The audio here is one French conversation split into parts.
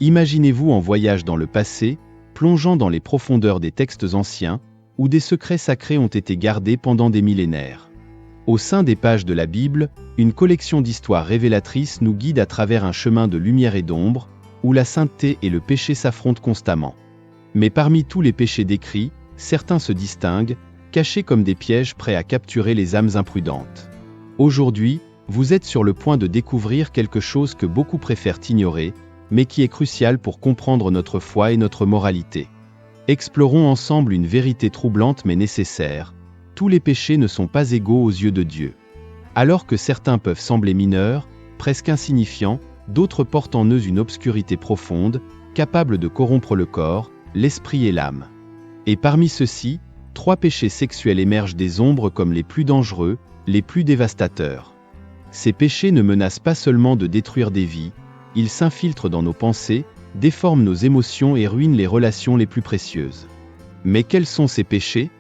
Imaginez-vous en voyage dans le passé, plongeant dans les profondeurs des textes anciens, où des secrets sacrés ont été gardés pendant des millénaires. Au sein des pages de la Bible, une collection d'histoires révélatrices nous guide à travers un chemin de lumière et d'ombre, où la sainteté et le péché s'affrontent constamment. Mais parmi tous les péchés décrits, certains se distinguent, cachés comme des pièges prêts à capturer les âmes imprudentes. Aujourd'hui, vous êtes sur le point de découvrir quelque chose que beaucoup préfèrent ignorer, mais qui est crucial pour comprendre notre foi et notre moralité. Explorons ensemble une vérité troublante mais nécessaire. Tous les péchés ne sont pas égaux aux yeux de Dieu. Alors que certains peuvent sembler mineurs, presque insignifiants, d'autres portent en eux une obscurité profonde, capable de corrompre le corps, l'esprit et l'âme. Et parmi ceux-ci, 3 péchés sexuels émergent des ombres comme les plus dangereux, les plus dévastateurs. Ces péchés ne menacent pas seulement de détruire des vies, ils s'infiltrent dans nos pensées, déforment nos émotions et ruinent les relations les plus précieuses. Mais quels sont ces péchés ?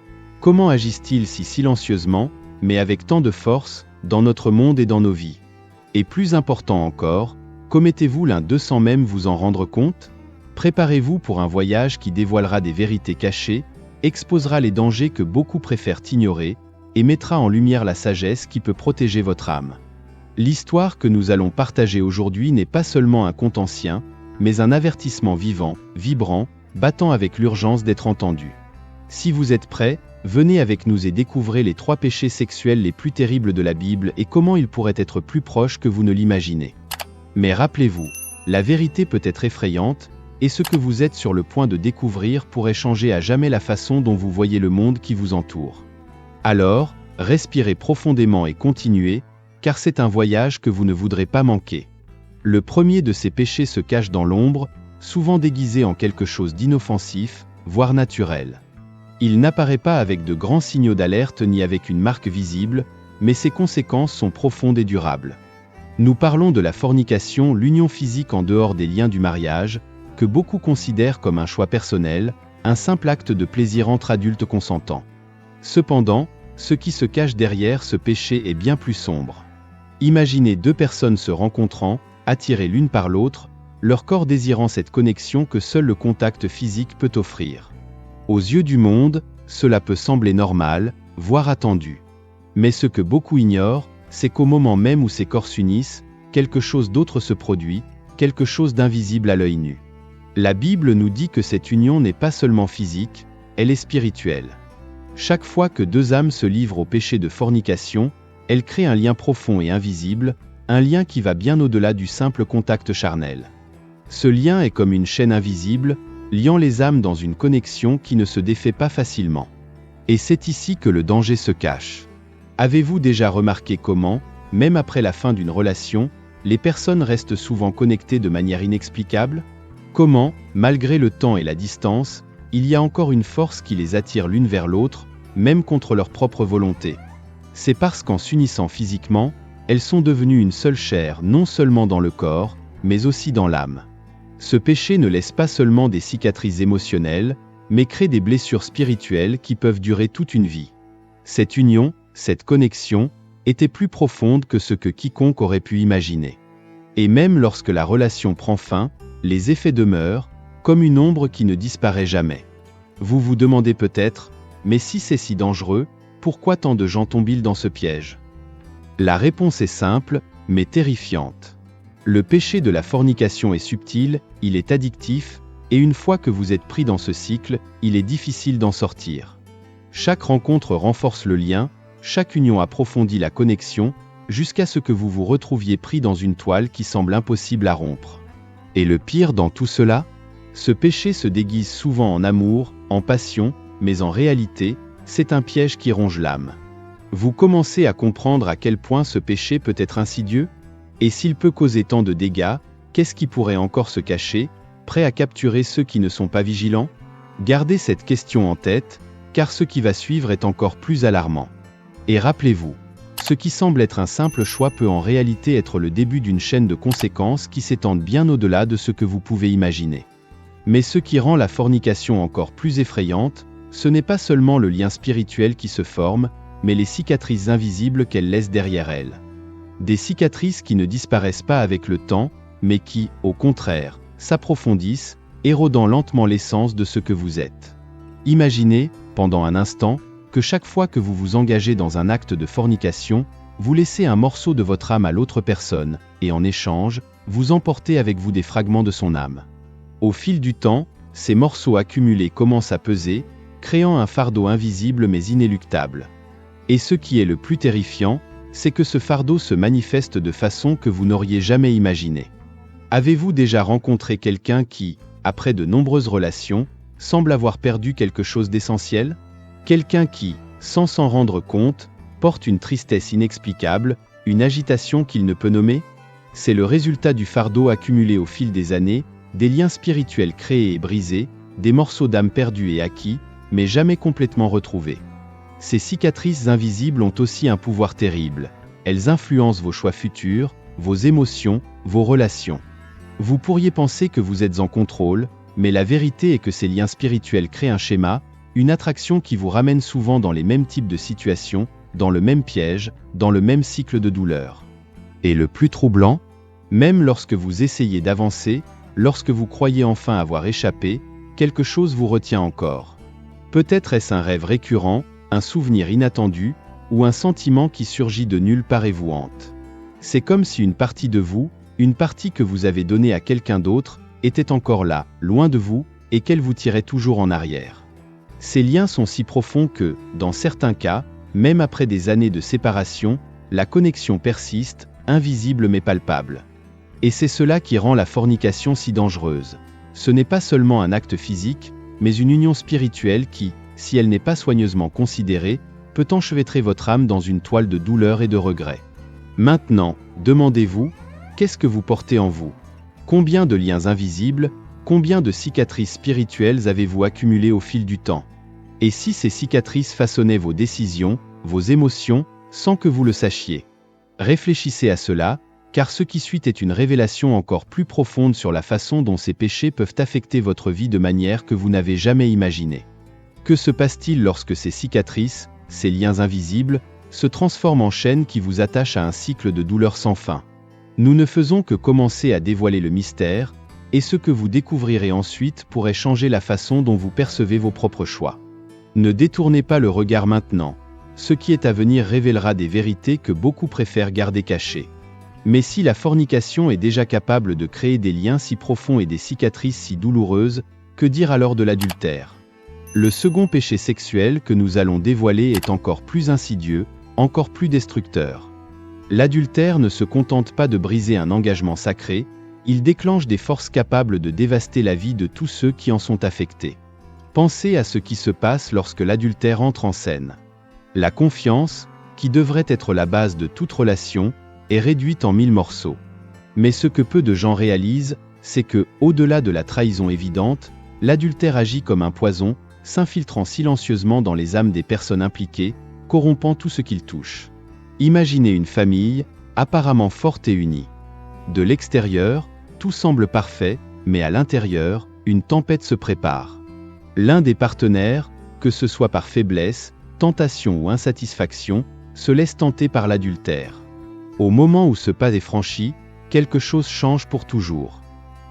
Comment agissent-ils si silencieusement, mais avec tant de force, dans notre monde et dans nos vies ? Et plus important encore, commettez-vous l'un d'eux sans même vous en rendre compte ? Préparez-vous pour un voyage qui dévoilera des vérités cachées, exposera les dangers que beaucoup préfèrent ignorer, et mettra en lumière la sagesse qui peut protéger votre âme. L'histoire que nous allons partager aujourd'hui n'est pas seulement un conte ancien, mais un avertissement vivant, vibrant, battant avec l'urgence d'être entendu. Si vous êtes prêts, venez avec nous et découvrez les 3 péchés sexuels les plus terribles de la Bible et comment ils pourraient être plus proches que vous ne l'imaginez. Mais rappelez-vous, la vérité peut être effrayante, et ce que vous êtes sur le point de découvrir pourrait changer à jamais la façon dont vous voyez le monde qui vous entoure. Alors, respirez profondément et continuez, car c'est un voyage que vous ne voudrez pas manquer. Le premier de ces péchés se cache dans l'ombre, souvent déguisé en quelque chose d'inoffensif, voire naturel. Il n'apparaît pas avec de grands signaux d'alerte ni avec une marque visible, mais ses conséquences sont profondes et durables. Nous parlons de la fornication, l'union physique en dehors des liens du mariage, que beaucoup considèrent comme un choix personnel, un simple acte de plaisir entre adultes consentants. Cependant, ce qui se cache derrière ce péché est bien plus sombre. Imaginez 2 personnes se rencontrant, attirées l'une par l'autre, leur corps désirant cette connexion que seul le contact physique peut offrir. Aux yeux du monde, cela peut sembler normal, voire attendu. Mais ce que beaucoup ignorent, c'est qu'au moment même où ces corps s'unissent, quelque chose d'autre se produit, quelque chose d'invisible à l'œil nu. La Bible nous dit que cette union n'est pas seulement physique, elle est spirituelle. Chaque fois que 2 âmes se livrent au péché de fornication, elles créent un lien profond et invisible, un lien qui va bien au-delà du simple contact charnel. Ce lien est comme une chaîne invisible, liant les âmes dans une connexion qui ne se défait pas facilement. Et c'est ici que le danger se cache. Avez-vous déjà remarqué comment, même après la fin d'une relation, les personnes restent souvent connectées de manière inexplicable ? Comment, malgré le temps et la distance, il y a encore une force qui les attire l'une vers l'autre, même contre leur propre volonté. C'est parce qu'en s'unissant physiquement, elles sont devenues une seule chair, non seulement dans le corps, mais aussi dans l'âme. Ce péché ne laisse pas seulement des cicatrices émotionnelles, mais crée des blessures spirituelles qui peuvent durer toute une vie. Cette union, cette connexion, était plus profonde que ce que quiconque aurait pu imaginer. Et même lorsque la relation prend fin, les effets demeurent, comme une ombre qui ne disparaît jamais. Vous vous demandez peut-être, mais si c'est si dangereux, pourquoi tant de gens tombent-ils dans ce piège ? La réponse est simple, mais terrifiante. Le péché de la fornication est subtil, il est addictif, et une fois que vous êtes pris dans ce cycle, il est difficile d'en sortir. Chaque rencontre renforce le lien, chaque union approfondit la connexion, jusqu'à ce que vous vous retrouviez pris dans une toile qui semble impossible à rompre. Et le pire dans tout cela ? Ce péché se déguise souvent en amour, en passion, mais en réalité, c'est un piège qui ronge l'âme. Vous commencez à comprendre à quel point ce péché peut être insidieux ? Et s'il peut causer tant de dégâts, qu'est-ce qui pourrait encore se cacher, prêt à capturer ceux qui ne sont pas vigilants ? Gardez cette question en tête, car ce qui va suivre est encore plus alarmant. Et rappelez-vous, ce qui semble être un simple choix peut en réalité être le début d'une chaîne de conséquences qui s'étendent bien au-delà de ce que vous pouvez imaginer. Mais ce qui rend la fornication encore plus effrayante, ce n'est pas seulement le lien spirituel qui se forme, mais les cicatrices invisibles qu'elle laisse derrière elle. Des cicatrices qui ne disparaissent pas avec le temps, mais qui, au contraire, s'approfondissent, érodant lentement l'essence de ce que vous êtes. Imaginez, pendant un instant, que chaque fois que vous vous engagez dans un acte de fornication, vous laissez un morceau de votre âme à l'autre personne, et en échange, vous emportez avec vous des fragments de son âme. Au fil du temps, ces morceaux accumulés commencent à peser, créant un fardeau invisible mais inéluctable. Et ce qui est le plus terrifiant, c'est que ce fardeau se manifeste de façon que vous n'auriez jamais imaginée. Avez-vous déjà rencontré quelqu'un qui, après de nombreuses relations, semble avoir perdu quelque chose d'essentiel? Quelqu'un qui, sans s'en rendre compte, porte une tristesse inexplicable, une agitation qu'il ne peut nommer? C'est le résultat du fardeau accumulé au fil des années, des liens spirituels créés et brisés, des morceaux d'âme perdus et acquis, mais jamais complètement retrouvés. Ces cicatrices invisibles ont aussi un pouvoir terrible. Elles influencent vos choix futurs, vos émotions, vos relations. Vous pourriez penser que vous êtes en contrôle, mais la vérité est que ces liens spirituels créent un schéma, une attraction qui vous ramène souvent dans les mêmes types de situations, dans le même piège, dans le même cycle de douleur. Et le plus troublant, même lorsque vous essayez d'avancer, lorsque vous croyez enfin avoir échappé, quelque chose vous retient encore. Peut-être est-ce un rêve récurrent, un souvenir inattendu, ou un sentiment qui surgit de nulle part et vous hante. C'est comme si une partie de vous, une partie que vous avez donnée à quelqu'un d'autre, était encore là, loin de vous, et qu'elle vous tirait toujours en arrière. Ces liens sont si profonds que, dans certains cas, même après des années de séparation, la connexion persiste, invisible mais palpable. Et c'est cela qui rend la fornication si dangereuse. Ce n'est pas seulement un acte physique, mais une union spirituelle qui, si elle n'est pas soigneusement considérée, peut enchevêtrer votre âme dans une toile de douleur et de regret. Maintenant, demandez-vous, qu'est-ce que vous portez en vous? Combien de liens invisibles, combien de cicatrices spirituelles avez-vous accumulées au fil du temps? Et si ces cicatrices façonnaient vos décisions, vos émotions, sans que vous le sachiez? Réfléchissez à cela, car ce qui suit est une révélation encore plus profonde sur la façon dont ces péchés peuvent affecter votre vie de manière que vous n'avez jamais imaginée. Que se passe-t-il lorsque ces cicatrices, ces liens invisibles, se transforment en chaînes qui vous attachent à un cycle de douleur sans fin? Nous ne faisons que commencer à dévoiler le mystère, et ce que vous découvrirez ensuite pourrait changer la façon dont vous percevez vos propres choix. Ne détournez pas le regard maintenant. Ce qui est à venir révélera des vérités que beaucoup préfèrent garder cachées. Mais si la fornication est déjà capable de créer des liens si profonds et des cicatrices si douloureuses, que dire alors de l'adultère? Le second péché sexuel que nous allons dévoiler est encore plus insidieux, encore plus destructeur. L'adultère ne se contente pas de briser un engagement sacré, il déclenche des forces capables de dévaster la vie de tous ceux qui en sont affectés. Pensez à ce qui se passe lorsque l'adultère entre en scène. La confiance, qui devrait être la base de toute relation, est réduite en 1000 morceaux. Mais ce que peu de gens réalisent, c'est que, au-delà de la trahison évidente, l'adultère agit comme un poison, s'infiltrant silencieusement dans les âmes des personnes impliquées, corrompant tout ce qu'il touche. Imaginez une famille, apparemment forte et unie. De l'extérieur, tout semble parfait, mais à l'intérieur, une tempête se prépare. L'un des partenaires, que ce soit par faiblesse, tentation ou insatisfaction, se laisse tenter par l'adultère. Au moment où ce pas est franchi, quelque chose change pour toujours.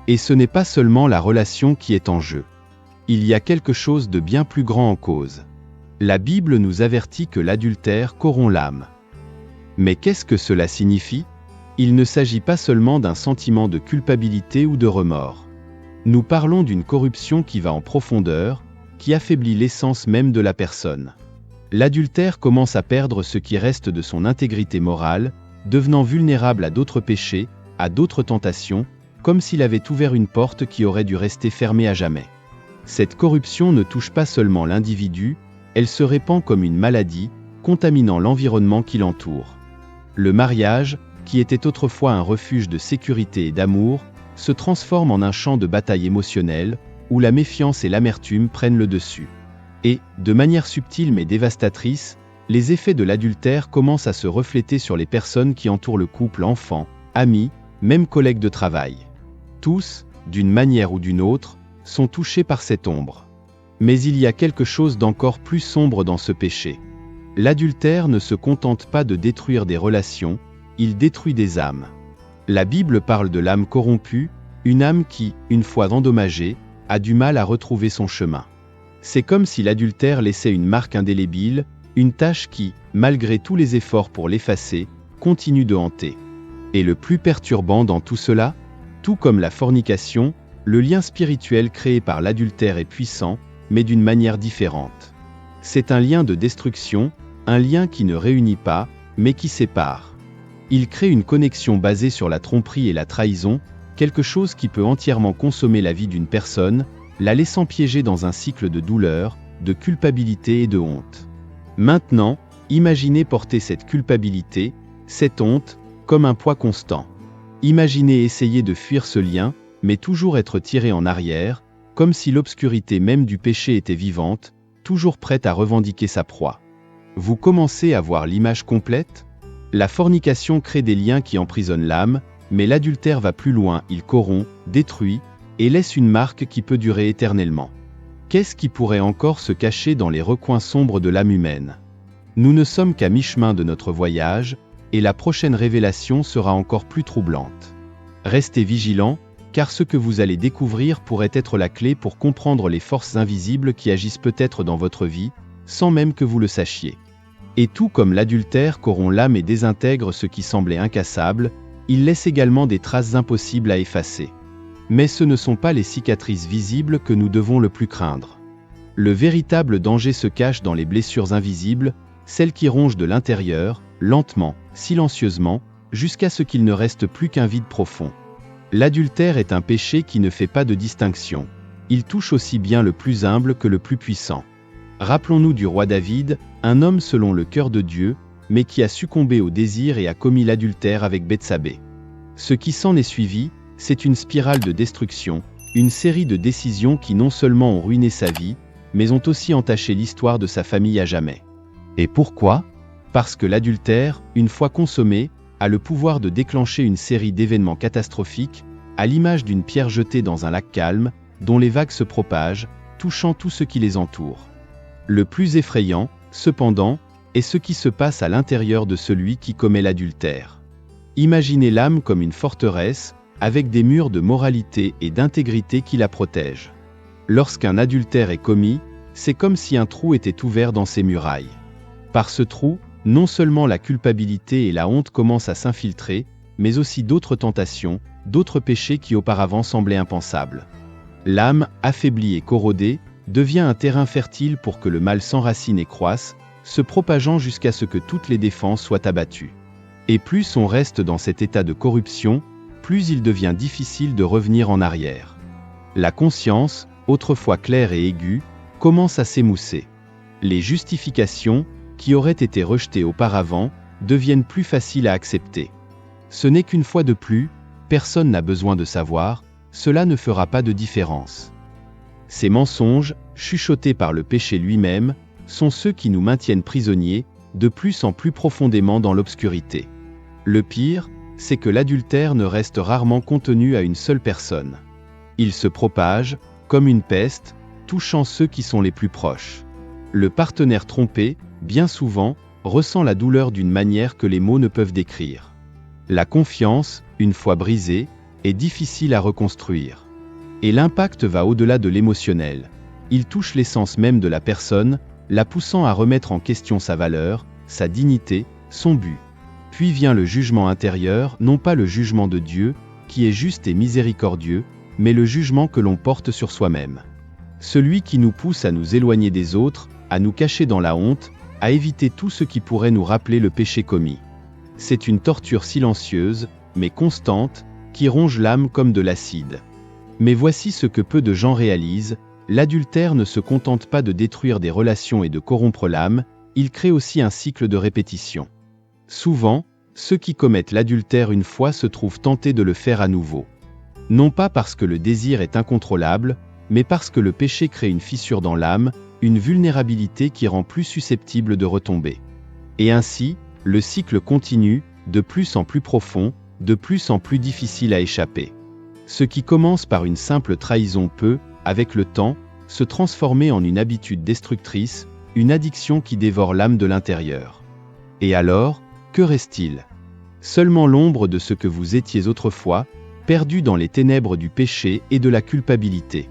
Et ce n'est pas seulement la relation qui est en jeu. Il y a quelque chose de bien plus grand en cause. La Bible nous avertit que l'adultère corrompt l'âme. Mais qu'est-ce que cela signifie? Il ne s'agit pas seulement d'un sentiment de culpabilité ou de remords. Nous parlons d'une corruption qui va en profondeur, qui affaiblit l'essence même de la personne. L'adultère commence à perdre ce qui reste de son intégrité morale, devenant vulnérable à d'autres péchés, à d'autres tentations, comme s'il avait ouvert une porte qui aurait dû rester fermée à jamais. Cette corruption ne touche pas seulement l'individu, elle se répand comme une maladie, contaminant l'environnement qui l'entoure. Le mariage, qui était autrefois un refuge de sécurité et d'amour, se transforme en un champ de bataille émotionnelle, où la méfiance et l'amertume prennent le dessus. Et, de manière subtile mais dévastatrice, les effets de l'adultère commencent à se refléter sur les personnes qui entourent le couple, enfants, amis, même collègues de travail. Tous, d'une manière ou d'une autre, sont touchés par cette ombre. Mais il y a quelque chose d'encore plus sombre dans ce péché. L'adultère ne se contente pas de détruire des relations, il détruit des âmes. La Bible parle de l'âme corrompue, une âme qui, une fois endommagée, a du mal à retrouver son chemin. C'est comme si l'adultère laissait une marque indélébile, une tache qui, malgré tous les efforts pour l'effacer, continue de hanter. Et le plus perturbant dans tout cela, tout comme la fornication, le lien spirituel créé par l'adultère est puissant, mais d'une manière différente. C'est un lien de destruction, un lien qui ne réunit pas, mais qui sépare. Il crée une connexion basée sur la tromperie et la trahison, quelque chose qui peut entièrement consommer la vie d'une personne, la laissant piéger dans un cycle de douleur, de culpabilité et de honte. Maintenant, imaginez porter cette culpabilité, cette honte, comme un poids constant. Imaginez essayer de fuir ce lien, mais toujours être tiré en arrière, comme si l'obscurité même du péché était vivante, toujours prête à revendiquer sa proie. Vous commencez à voir l'image complète? La fornication crée des liens qui emprisonnent l'âme, mais l'adultère va plus loin, il corrompt, détruit, et laisse une marque qui peut durer éternellement. Qu'est-ce qui pourrait encore se cacher dans les recoins sombres de l'âme humaine? Nous ne sommes qu'à mi-chemin de notre voyage, et la prochaine révélation sera encore plus troublante. Restez vigilants, car ce que vous allez découvrir pourrait être la clé pour comprendre les forces invisibles qui agissent peut-être dans votre vie, sans même que vous le sachiez. Et tout comme l'adultère corrompt l'âme et désintègre ce qui semblait incassable, il laisse également des traces impossibles à effacer. Mais ce ne sont pas les cicatrices visibles que nous devons le plus craindre. Le véritable danger se cache dans les blessures invisibles, celles qui rongent de l'intérieur, lentement, silencieusement, jusqu'à ce qu'il ne reste plus qu'un vide profond. L'adultère est un péché qui ne fait pas de distinction. Il touche aussi bien le plus humble que le plus puissant. Rappelons-nous du roi David, un homme selon le cœur de Dieu, mais qui a succombé au désir et a commis l'adultère avec Bethsabée. Ce qui s'en est suivi, c'est une spirale de destruction, une série de décisions qui non seulement ont ruiné sa vie, mais ont aussi entaché l'histoire de sa famille à jamais. Et pourquoi? Parce que l'adultère, une fois consommé, a le pouvoir de déclencher une série d'événements catastrophiques, à l'image d'une pierre jetée dans un lac calme, dont les vagues se propagent, touchant tout ce qui les entoure. Le plus effrayant, cependant, est ce qui se passe à l'intérieur de celui qui commet l'adultère. Imaginez l'âme comme une forteresse, avec des murs de moralité et d'intégrité qui la protègent. Lorsqu'un adultère est commis, c'est comme si un trou était ouvert dans ses murailles. Par ce trou, non seulement la culpabilité et la honte commencent à s'infiltrer, mais aussi d'autres tentations, d'autres péchés qui auparavant semblaient impensables. L'âme, affaiblie et corrodée, devient un terrain fertile pour que le mal s'enracine et croisse, se propageant jusqu'à ce que toutes les défenses soient abattues. Et plus on reste dans cet état de corruption, plus il devient difficile de revenir en arrière. La conscience, autrefois claire et aiguë, commence à s'émousser. Les justifications, qui auraient été rejetées auparavant, deviennent plus faciles à accepter. Ce n'est qu'une fois de plus, personne n'a besoin de savoir, cela ne fera pas de différence. Ces mensonges, chuchotés par le péché lui-même, sont ceux qui nous maintiennent prisonniers, de plus en plus profondément dans l'obscurité. Le pire, c'est que l'adultère ne reste rarement contenu à une seule personne. Il se propage, comme une peste, touchant ceux qui sont les plus proches. Le partenaire trompé, bien souvent, ressent la douleur d'une manière que les mots ne peuvent décrire. La confiance, une fois brisée, est difficile à reconstruire. Et l'impact va au-delà de l'émotionnel. Il touche l'essence même de la personne, la poussant à remettre en question sa valeur, sa dignité, son but. Puis vient le jugement intérieur, non pas le jugement de Dieu, qui est juste et miséricordieux, mais le jugement que l'on porte sur soi-même. Celui qui nous pousse à nous éloigner des autres, à nous cacher dans la honte, à éviter tout ce qui pourrait nous rappeler le péché commis. C'est une torture silencieuse, mais constante, qui ronge l'âme comme de l'acide. Mais voici ce que peu de gens réalisent, l'adultère ne se contente pas de détruire des relations et de corrompre l'âme, il crée aussi un cycle de répétition. Souvent, ceux qui commettent l'adultère une fois se trouvent tentés de le faire à nouveau. Non pas parce que le désir est incontrôlable, mais parce que le péché crée une fissure dans l'âme, une vulnérabilité qui rend plus susceptible de retomber. Et ainsi, le cycle continue, de plus en plus profond, de plus en plus difficile à échapper. Ce qui commence par une simple trahison peut, avec le temps, se transformer en une habitude destructrice, une addiction qui dévore l'âme de l'intérieur. Et alors, que reste-t-il? Seulement l'ombre de ce que vous étiez autrefois, perdu dans les ténèbres du péché et de la culpabilité.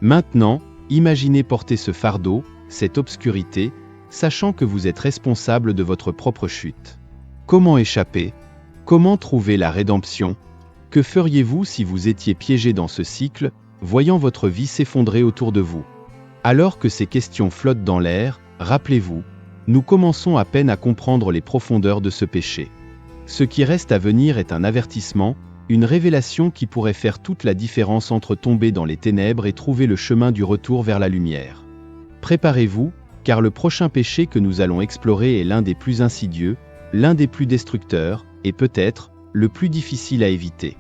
Maintenant, imaginez porter ce fardeau, cette obscurité, sachant que vous êtes responsable de votre propre chute. Comment échapper? Comment trouver la rédemption? Que feriez-vous si vous étiez piégé dans ce cycle, voyant votre vie s'effondrer autour de vous? Alors que ces questions flottent dans l'air, rappelez-vous, nous commençons à peine à comprendre les profondeurs de ce péché. Ce qui reste à venir est un avertissement, une révélation qui pourrait faire toute la différence entre tomber dans les ténèbres et trouver le chemin du retour vers la lumière. Préparez-vous, car le prochain péché que nous allons explorer est l'un des plus insidieux, l'un des plus destructeurs, et peut-être, le plus difficile à éviter.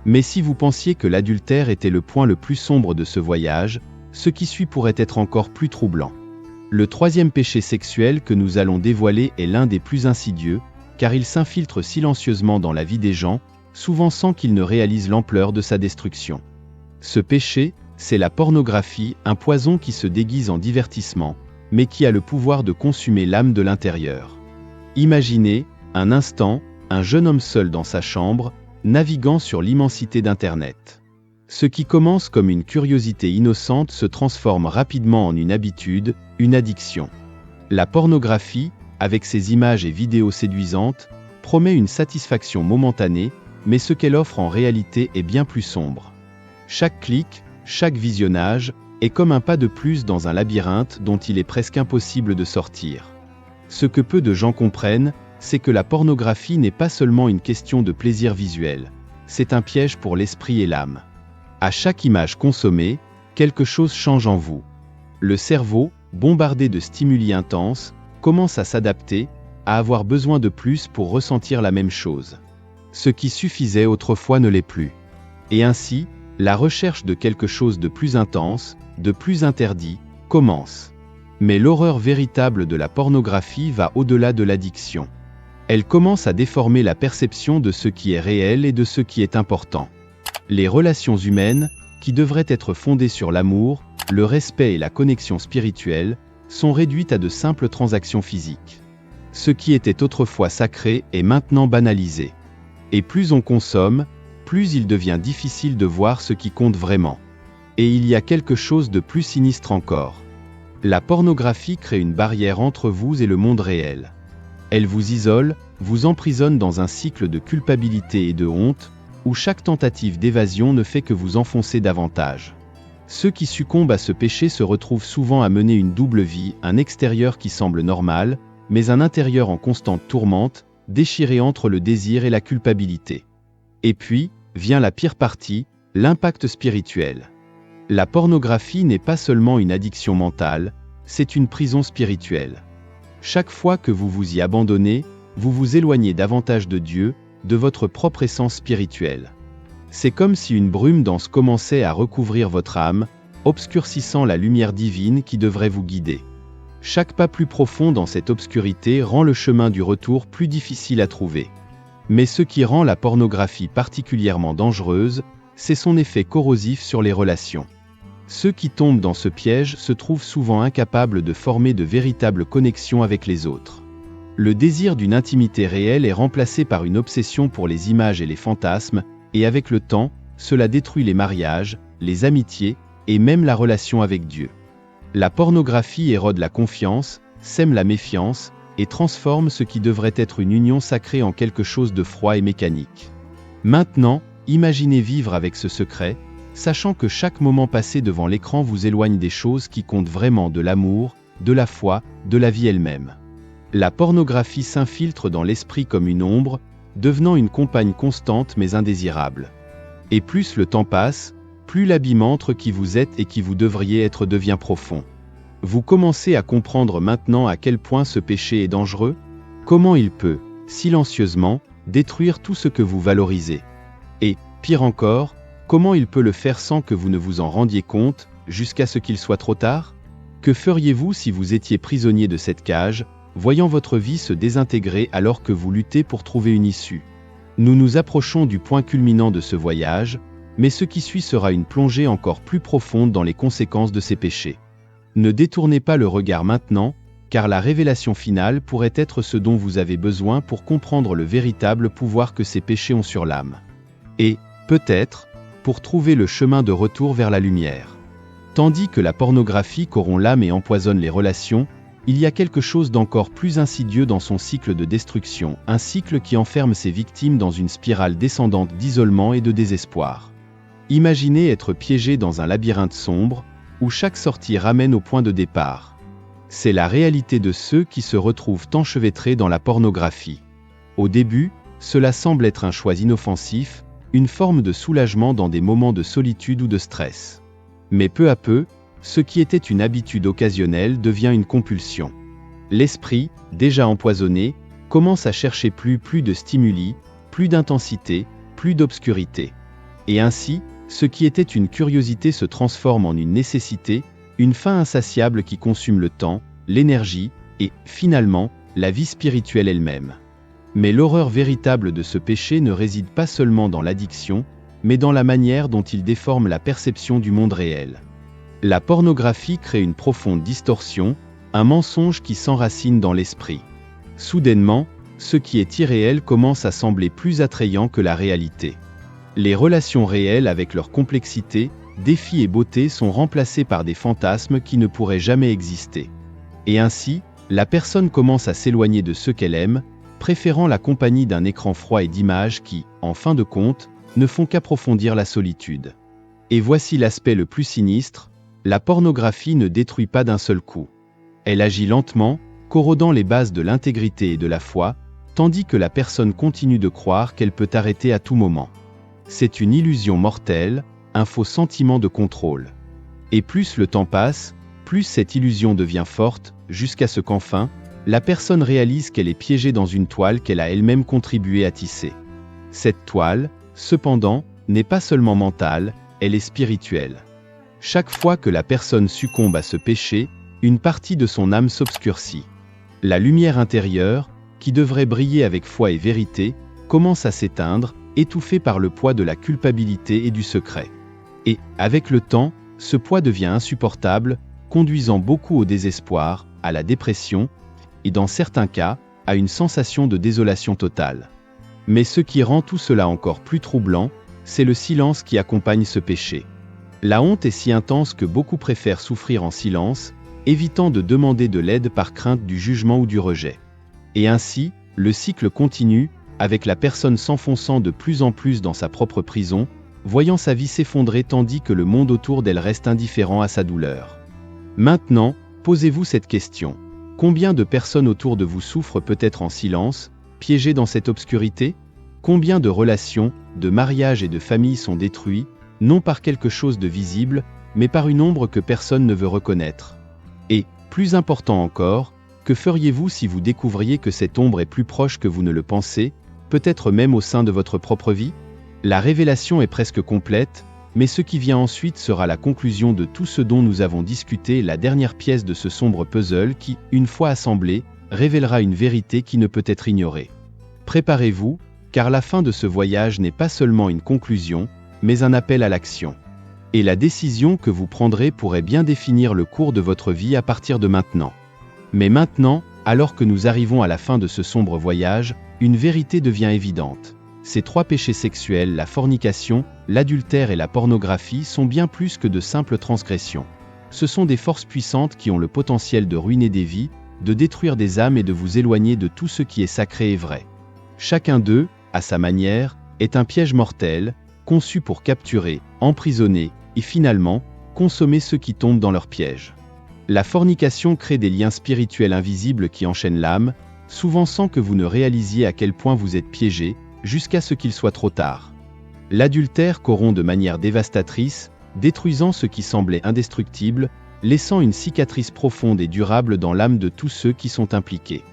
Mais si vous pensiez que l'adultère était le point le plus sombre de ce voyage, ce qui suit pourrait être encore plus troublant. Le troisième péché sexuel que nous allons dévoiler est l'un des plus insidieux, car il s'infiltre silencieusement dans la vie des gens, souvent sans qu'ils ne réalisent l'ampleur de sa destruction. Ce péché, c'est la pornographie, un poison qui se déguise en divertissement, mais qui a le pouvoir de consumer l'âme de l'intérieur. Imaginez, un instant, un jeune homme seul dans sa chambre, naviguant sur l'immensité d'Internet. Ce qui commence comme une curiosité innocente se transforme rapidement en une habitude, une addiction. La pornographie, avec ses images et vidéos séduisantes, promet une satisfaction momentanée, mais ce qu'elle offre en réalité est bien plus sombre. Chaque clic, chaque visionnage, est comme un pas de plus dans un labyrinthe dont il est presque impossible de sortir. Ce que peu de gens comprennent, c'est que la pornographie n'est pas seulement une question de plaisir visuel, c'est un piège pour l'esprit et l'âme. À chaque image consommée, quelque chose change en vous. Le cerveau, bombardé de stimuli intenses, commence à s'adapter, à avoir besoin de plus pour ressentir la même chose. Ce qui suffisait autrefois ne l'est plus. Et ainsi, la recherche de quelque chose de plus intense, de plus interdit, commence. Mais l'horreur véritable de la pornographie va au-delà de l'addiction. Elle commence à déformer la perception de ce qui est réel et de ce qui est important. Les relations humaines, qui devraient être fondées sur l'amour, le respect et la connexion spirituelle, sont réduites à de simples transactions physiques. Ce qui était autrefois sacré est maintenant banalisé. Et plus on consomme, plus il devient difficile de voir ce qui compte vraiment. Et il y a quelque chose de plus sinistre encore. La pornographie crée une barrière entre vous et le monde réel. Elle vous isole, vous emprisonne dans un cycle de culpabilité et de honte, où chaque tentative d'évasion ne fait que vous enfoncer davantage. Ceux qui succombent à ce péché se retrouvent souvent à mener une double vie, un extérieur qui semble normal, mais un intérieur en constante tourmente, déchiré entre le désir et la culpabilité. Et puis, vient la pire partie, l'impact spirituel. La pornographie n'est pas seulement une addiction mentale, c'est une prison spirituelle. Chaque fois que vous vous y abandonnez, vous vous éloignez davantage de Dieu, de votre propre essence spirituelle. C'est comme si une brume dense commençait à recouvrir votre âme, obscurcissant la lumière divine qui devrait vous guider. Chaque pas plus profond dans cette obscurité rend le chemin du retour plus difficile à trouver. Mais ce qui rend la pornographie particulièrement dangereuse, c'est son effet corrosif sur les relations. Ceux qui tombent dans ce piège se trouvent souvent incapables de former de véritables connexions avec les autres. Le désir d'une intimité réelle est remplacé par une obsession pour les images et les fantasmes, et avec le temps, cela détruit les mariages, les amitiés, et même la relation avec Dieu. La pornographie érode la confiance, sème la méfiance, et transforme ce qui devrait être une union sacrée en quelque chose de froid et mécanique. Maintenant, imaginez vivre avec ce secret, sachant que chaque moment passé devant l'écran vous éloigne des choses qui comptent vraiment, de l'amour, de la foi, de la vie elle-même. La pornographie s'infiltre dans l'esprit comme une ombre, devenant une compagne constante mais indésirable. Et plus le temps passe, plus l'abîme entre qui vous êtes et qui vous devriez être devient profond. Vous commencez à comprendre maintenant à quel point ce péché est dangereux, comment il peut, silencieusement, détruire tout ce que vous valorisez. Et, pire encore, comment il peut le faire sans que vous ne vous en rendiez compte, jusqu'à ce qu'il soit trop tard? Que feriez-vous si vous étiez prisonnier de cette cage, voyant votre vie se désintégrer alors que vous luttez pour trouver une issue? Nous nous approchons du point culminant de ce voyage, mais ce qui suit sera une plongée encore plus profonde dans les conséquences de ces péchés. Ne détournez pas le regard maintenant, car la révélation finale pourrait être ce dont vous avez besoin pour comprendre le véritable pouvoir que ces péchés ont sur l'âme. Et, Peut-être, pour trouver le chemin de retour vers la lumière. Tandis que la pornographie corrompt l'âme et empoisonne les relations, il y a quelque chose d'encore plus insidieux dans son cycle de destruction, un cycle qui enferme ses victimes dans une spirale descendante d'isolement et de désespoir. Imaginez être piégé dans un labyrinthe sombre, où chaque sortie ramène au point de départ. C'est la réalité de ceux qui se retrouvent enchevêtrés dans la pornographie. Au début, cela semble être un choix inoffensif, une forme de soulagement dans des moments de solitude ou de stress. Mais peu à peu, ce qui était une habitude occasionnelle devient une compulsion. L'esprit, déjà empoisonné, commence à chercher plus de stimuli, plus d'intensité, plus d'obscurité. Et ainsi, ce qui était une curiosité se transforme en une nécessité, une faim insatiable qui consume le temps, l'énergie, et, finalement, la vie spirituelle elle-même. Mais l'horreur véritable de ce péché ne réside pas seulement dans l'addiction, mais dans la manière dont il déforme la perception du monde réel. La pornographie crée une profonde distorsion, un mensonge qui s'enracine dans l'esprit. Soudainement, ce qui est irréel commence à sembler plus attrayant que la réalité. Les relations réelles avec leur complexité, défis et beauté sont remplacées par des fantasmes qui ne pourraient jamais exister. Et ainsi, la personne commence à s'éloigner de ce qu'elle aime, préférant la compagnie d'un écran froid et d'images qui, en fin de compte, ne font qu'approfondir la solitude. Et voici l'aspect le plus sinistre, la pornographie ne détruit pas d'un seul coup. Elle agit lentement, corrodant les bases de l'intégrité et de la foi, tandis que la personne continue de croire qu'elle peut arrêter à tout moment. C'est une illusion mortelle, un faux sentiment de contrôle. Et plus le temps passe, plus cette illusion devient forte, jusqu'à ce qu'enfin, la personne réalise qu'elle est piégée dans une toile qu'elle a elle-même contribué à tisser. Cette toile, cependant, n'est pas seulement mentale, elle est spirituelle. Chaque fois que la personne succombe à ce péché, une partie de son âme s'obscurcit. La lumière intérieure, qui devrait briller avec foi et vérité, commence à s'éteindre, étouffée par le poids de la culpabilité et du secret. Et, avec le temps, ce poids devient insupportable, conduisant beaucoup au désespoir, à la dépression, et dans certains cas, à une sensation de désolation totale. Mais ce qui rend tout cela encore plus troublant, c'est le silence qui accompagne ce péché. La honte est si intense que beaucoup préfèrent souffrir en silence, évitant de demander de l'aide par crainte du jugement ou du rejet. Et ainsi, le cycle continue, avec la personne s'enfonçant de plus en plus dans sa propre prison, voyant sa vie s'effondrer tandis que le monde autour d'elle reste indifférent à sa douleur. Maintenant, posez-vous cette question. Combien de personnes autour de vous souffrent peut-être en silence, piégées dans cette obscurité? Combien de relations, de mariages et de familles sont détruits, non par quelque chose de visible, mais par une ombre que personne ne veut reconnaître? Et, plus important encore, que feriez-vous si vous découvriez que cette ombre est plus proche que vous ne le pensez, peut-être même au sein de votre propre vie? La révélation est presque complète, mais ce qui vient ensuite sera la conclusion de tout ce dont nous avons discuté, la dernière pièce de ce sombre puzzle qui, une fois assemblée, révélera une vérité qui ne peut être ignorée. Préparez-vous, car la fin de ce voyage n'est pas seulement une conclusion, mais un appel à l'action. Et la décision que vous prendrez pourrait bien définir le cours de votre vie à partir de maintenant. Mais maintenant, alors que nous arrivons à la fin de ce sombre voyage, une vérité devient évidente. Ces trois péchés sexuels, la fornication, l'adultère et la pornographie sont bien plus que de simples transgressions. Ce sont des forces puissantes qui ont le potentiel de ruiner des vies, de détruire des âmes et de vous éloigner de tout ce qui est sacré et vrai. Chacun d'eux, à sa manière, est un piège mortel, conçu pour capturer, emprisonner, et finalement, consommer ceux qui tombent dans leur piège. La fornication crée des liens spirituels invisibles qui enchaînent l'âme, souvent sans que vous ne réalisiez à quel point vous êtes piégé, jusqu'à ce qu'il soit trop tard. L'adultère corrompt de manière dévastatrice, détruisant ce qui semblait indestructible, laissant une cicatrice profonde et durable dans l'âme de tous ceux qui sont impliqués.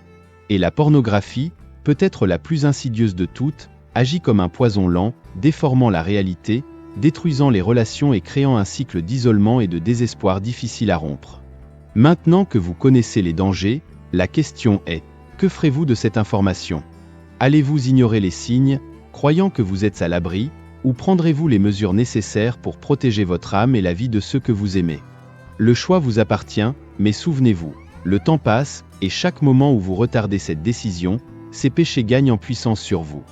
Et la pornographie, peut-être la plus insidieuse de toutes, agit comme un poison lent, déformant la réalité, détruisant les relations et créant un cycle d'isolement et de désespoir difficile à rompre. Maintenant que vous connaissez les dangers, la question est, que ferez-vous de cette information? Allez-vous ignorer les signes, croyant que vous êtes à l'abri, ou prendrez-vous les mesures nécessaires pour protéger votre âme et la vie de ceux que vous aimez? Le choix vous appartient, mais souvenez-vous, le temps passe, et chaque moment où vous retardez cette décision, ces péchés gagnent en puissance sur vous.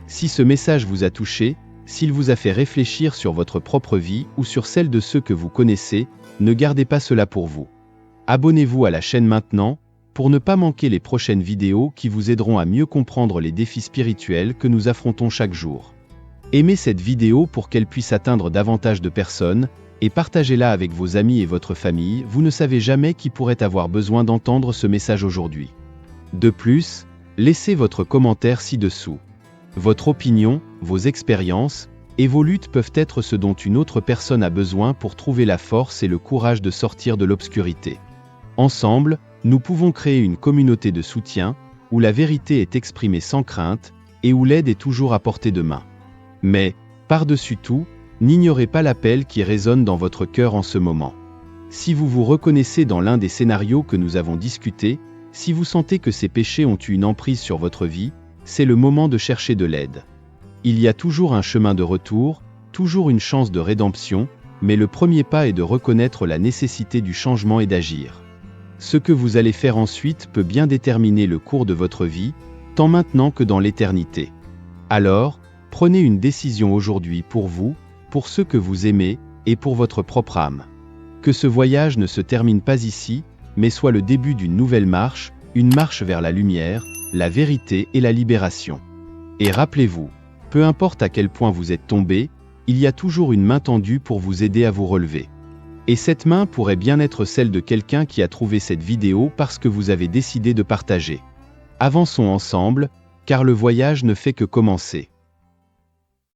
Si ce message vous a touché, S'il vous a fait réfléchir sur votre propre vie ou sur celle de ceux que vous connaissez, ne gardez pas cela pour vous. Abonnez-vous à la chaîne maintenant, pour ne pas manquer les prochaines vidéos qui vous aideront à mieux comprendre les défis spirituels que nous affrontons chaque jour. Aimez cette vidéo pour qu'elle puisse atteindre davantage de personnes, et partagez-la avec vos amis et votre famille, vous ne savez jamais qui pourrait avoir besoin d'entendre ce message aujourd'hui. De plus, laissez votre commentaire ci-dessous. Votre opinion, vos expériences et vos luttes peuvent être ce dont une autre personne a besoin pour trouver la force et le courage de sortir de l'obscurité. Ensemble, nous pouvons créer une communauté de soutien, où la vérité est exprimée sans crainte, et où l'aide est toujours à portée de main. Mais, par-dessus tout, n'ignorez pas l'appel qui résonne dans votre cœur en ce moment. Si vous vous reconnaissez dans l'un des scénarios que nous avons discutés, si vous sentez que ces péchés ont eu une emprise sur votre vie, c'est le moment de chercher de l'aide. Il y a toujours un chemin de retour, toujours une chance de rédemption, mais le premier pas est de reconnaître la nécessité du changement et d'agir. Ce que vous allez faire ensuite peut bien déterminer le cours de votre vie, tant maintenant que dans l'éternité. Alors, prenez une décision aujourd'hui pour vous, pour ceux que vous aimez, et pour votre propre âme. Que ce voyage ne se termine pas ici, mais soit le début d'une nouvelle marche, une marche vers la lumière, la vérité et la libération. Et rappelez-vous, peu importe à quel point vous êtes tombé, il y a toujours une main tendue pour vous aider à vous relever. Et cette main pourrait bien être celle de quelqu'un qui a trouvé cette vidéo parce que vous avez décidé de partager. Avançons ensemble, car le voyage ne fait que commencer.